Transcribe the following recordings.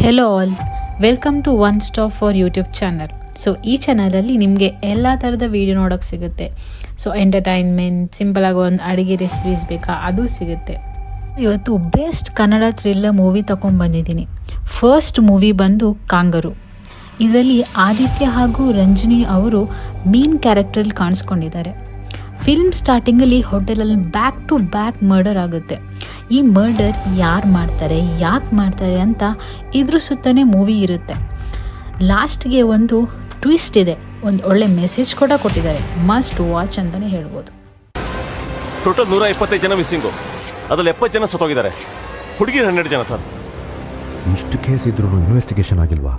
Hello all, welcome to one stop for YouTube channel. So ಈ ಚಾನಲಲ್ಲಿ ನಿಮಗೆ ಎಲ್ಲ ಥರದ ವೀಡಿಯೋ ನೋಡೋಕ್ಕೆ ಸಿಗುತ್ತೆ. ಸೊ ಎಂಟರ್ಟೈನ್ಮೆಂಟ್, ಸಿಂಪಲಾಗಿ ಒಂದು ಅಡುಗೆ ರೆಸಿಪೀಸ್ ಬೇಕಾ ಅದು ಸಿಗುತ್ತೆ. ಇವತ್ತು ಬೆಸ್ಟ್ ಕನ್ನಡ ಥ್ರಿಲ್ಲರ್ ಮೂವಿ ತೊಗೊಂಡ್ಬಂದಿದ್ದೀನಿ. ಫಸ್ಟ್ ಮೂವಿ ಬಂದು ಕಾಂಗರು. ಇದರಲ್ಲಿ ಆದಿತ್ಯ ಹಾಗೂ ರಂಜನಿ ಅವರು ಮೇನ್ ಕ್ಯಾರೆಕ್ಟ್ರಲ್ಲಿ ಕಾಣಿಸ್ಕೊಂಡಿದ್ದಾರೆ. ಫಿಲ್ಮ್ ಸ್ಟಾರ್ಟಿಂಗಲ್ಲಿ ಹೋಟೆಲಲ್ಲಿ ಬ್ಯಾಕ್ ಟು ಬ್ಯಾಕ್ ಮರ್ಡರ್ ಆಗುತ್ತೆ. ಈ ಮರ್ಡರ್ ಯಾರು ಮಾಡ್ತಾರೆ, ಯಾಕೆ ಮಾಡ್ತಾರೆ ಅಂತ ಇದ್ರ ಸುತ್ತನೇ ಮೂವಿ ಇರುತ್ತೆ. ಲಾಸ್ಟ್ಗೆ ಒಂದು ಟ್ವಿಸ್ಟ್ ಇದೆ, ಒಂದು ಒಳ್ಳೆ ಮೆಸೇಜ್ ಕೂಡ ಕೊಟ್ಟಿದ್ದಾರೆ. ಮಸ್ಟ್ ವಾಚ್ ಅಂತಲೇ ಹೇಳ್ಬೋದು. ಟೋಟಲ್ 125 ಜನ ಮಿಸ್ಸಿಂಗು, ಅದರಲ್ಲಿ 70 ಜನ ಸತ್ತೋಗಿದ್ದಾರೆ. ಹುಡುಗಿರು 12 ಜನ ಸರ್. ಇಷ್ಟು ಕೇಸ್ ಇದ್ರೂ ಇನ್ವೆಸ್ಟಿಗೇಷನ್ ಆಗಿಲ್ವಾ?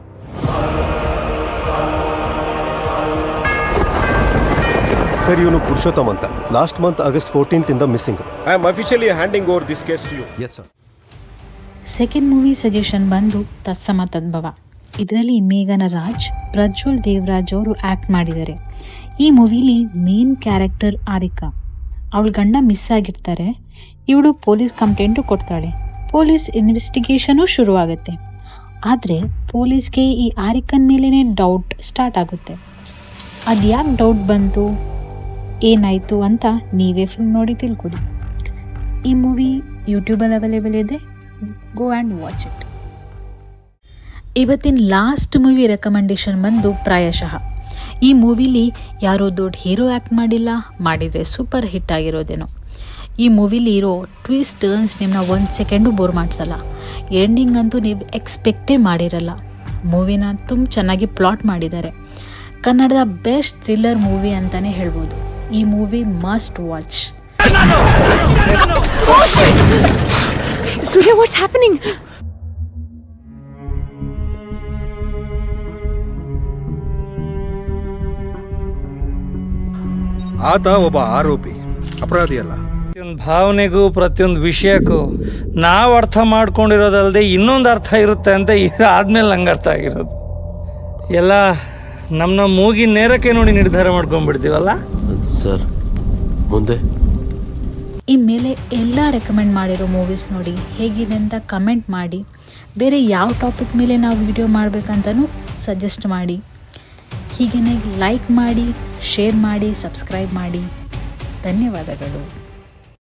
ಸರ್, ಇವನು ಪುರುಷೋತ್ತಮ್ ಅಂತ. ಲಾಸ್ಟ್ ಮಂತ್ ಆಗಸ್ಟ್ 14th ಇಂದ missing. I am officially handing over this case to you. Yes, sir. Second movie suggestion ಬಂದು ತತ್ಸಮ ತದ್ಭವ. ಇದರಲ್ಲಿ ಮೇಘನ ರಾಜ್, ಪ್ರಜ್ವಲ್ ದೇವರಾಜ್ ಅವರು ಆ್ಯಕ್ಟ್ ಮಾಡಿದ್ದಾರೆ. ಈ ಮೂವಿಲಿ ಮೇನ್ ಕ್ಯಾರೆಕ್ಟರ್ ಆರಿಕಾ. ಅವಳ ಗಂಡ ಮಿಸ್ ಆಗಿರ್ತಾರೆ. ಇವಳು ಪೊಲೀಸ್ ಕಂಪ್ಲೇಂಟು ಕೊಡ್ತಾಳೆ. ಪೊಲೀಸ್ ಇನ್ವೆಸ್ಟಿಗೇಷನು ಶುರುವಾಗುತ್ತೆ. ಆದರೆ ಪೊಲೀಸ್ಗೆ ಈ ಆರಿಕನ್ ಮೇಲೇ ಡೌಟ್ ಸ್ಟಾರ್ಟ್ ಆಗುತ್ತೆ. ಅದು ಯಾಕೆ ಡೌಟ್ ಬಂತು, ಏನಾಯಿತು ಅಂತ ನೀವೇ ಫಿಲ್ಮ್ ನೋಡಿ ತಿಳ್ಕೊಡಿ. ಈ ಮೂವಿ ಯೂಟ್ಯೂಬಲ್ಲಿ ಅವೈಲೇಬಲ್ ಇದೆ, ಗೋ ಆ್ಯಂಡ್ ವಾಚ್ ಇಟ್. ಇವತ್ತಿನ ಲಾಸ್ಟ್ ಮೂವಿ ರೆಕಮೆಂಡೇಶನ್ ಬಂದು ಪ್ರಾಯಶಃ. ಈ ಮೂವಿಲಿ ಯಾರೋ ದೊಡ್ಡ ಹೀರೋ ಆ್ಯಕ್ಟ್ ಮಾಡಿಲ್ಲ, ಮಾಡಿದರೆ ಸೂಪರ್ ಹಿಟ್ ಆಗಿರೋದೇನೋ. ಈ ಮೂವಿಲಿ ಇರೋ ಟ್ವಿಸ್ಟ್ ಟರ್ನ್ಸ್ ನಿಮ್ಮನ್ನ 1 ಸೆಕೆಂಡು ಬೋರ್ ಮಾಡಿಸಲ್ಲ. ಎಂಡಿಂಗ್ ಅಂತೂ ನೀವು ಎಕ್ಸ್ಪೆಕ್ಟೇ ಮಾಡಿರಲ್ಲ. ಮೂವಿನ ತುಂಬ ಚೆನ್ನಾಗಿ ಪ್ಲಾಟ್ ಮಾಡಿದ್ದಾರೆ. ಕನ್ನಡದ ಬೆಸ್ಟ್ ಥ್ರಿಲ್ಲರ್ ಮೂವಿ ಅಂತಲೇ ಹೇಳ್ಬೋದು. ಈ movie must watch. Surya, what's happening? ಆತ ಒಬ್ಬ ಆರೋಪಿ, ಅಪರಾಧಿ ಅಲ್ಲ. ಪ್ರತಿಯೊಂದು ಭಾವನೆಗೂ ಪ್ರತಿಯೊಂದು ವಿಷಯಕ್ಕೂ ನಾವು ಅರ್ಥ ಮಾಡ್ಕೊಂಡಿರೋದಲ್ಲದೆ ಇನ್ನೊಂದು ಅರ್ಥ ಇರುತ್ತೆ ಅಂತ ಇದಾದ್ಮೇಲೆ ನಂಗೆ ಅರ್ಥ ಆಗಿರೋದು. ಎಲ್ಲ ನಮ್ಮ ಮೂಗಿ ನೇರಕ್ಕೆ ನೋಡಿ ನಿರ್ಧಾರ ಮಾಡ್ಕೊಂಡ್ಬಿಡ್ತೀವಲ್ಲ ಸರ್. ಮುಂದೆ ಇನ್ಮೇಲೆ ಎಲ್ಲ ರೆಕಮೆಂಡ್ ಮಾಡಿರೋ ಮೂವೀಸ್ ನೋಡಿ ಹೇಗಿದೆ ಅಂತ ಕಮೆಂಟ್ ಮಾಡಿ. ಬೇರೆ ಯಾವ ಟಾಪಿಕ್ ಮೇಲೆ ನಾವು ವಿಡಿಯೋ ಮಾಡಬೇಕಂತನೂ ಸಜೆಸ್ಟ್ ಮಾಡಿ. ಹೀಗೇ ಲೈಕ್ ಮಾಡಿ, ಶೇರ್ ಮಾಡಿ, ಸಬ್ಸ್ಕ್ರೈಬ್ ಮಾಡಿ. ಧನ್ಯವಾದಗಳು.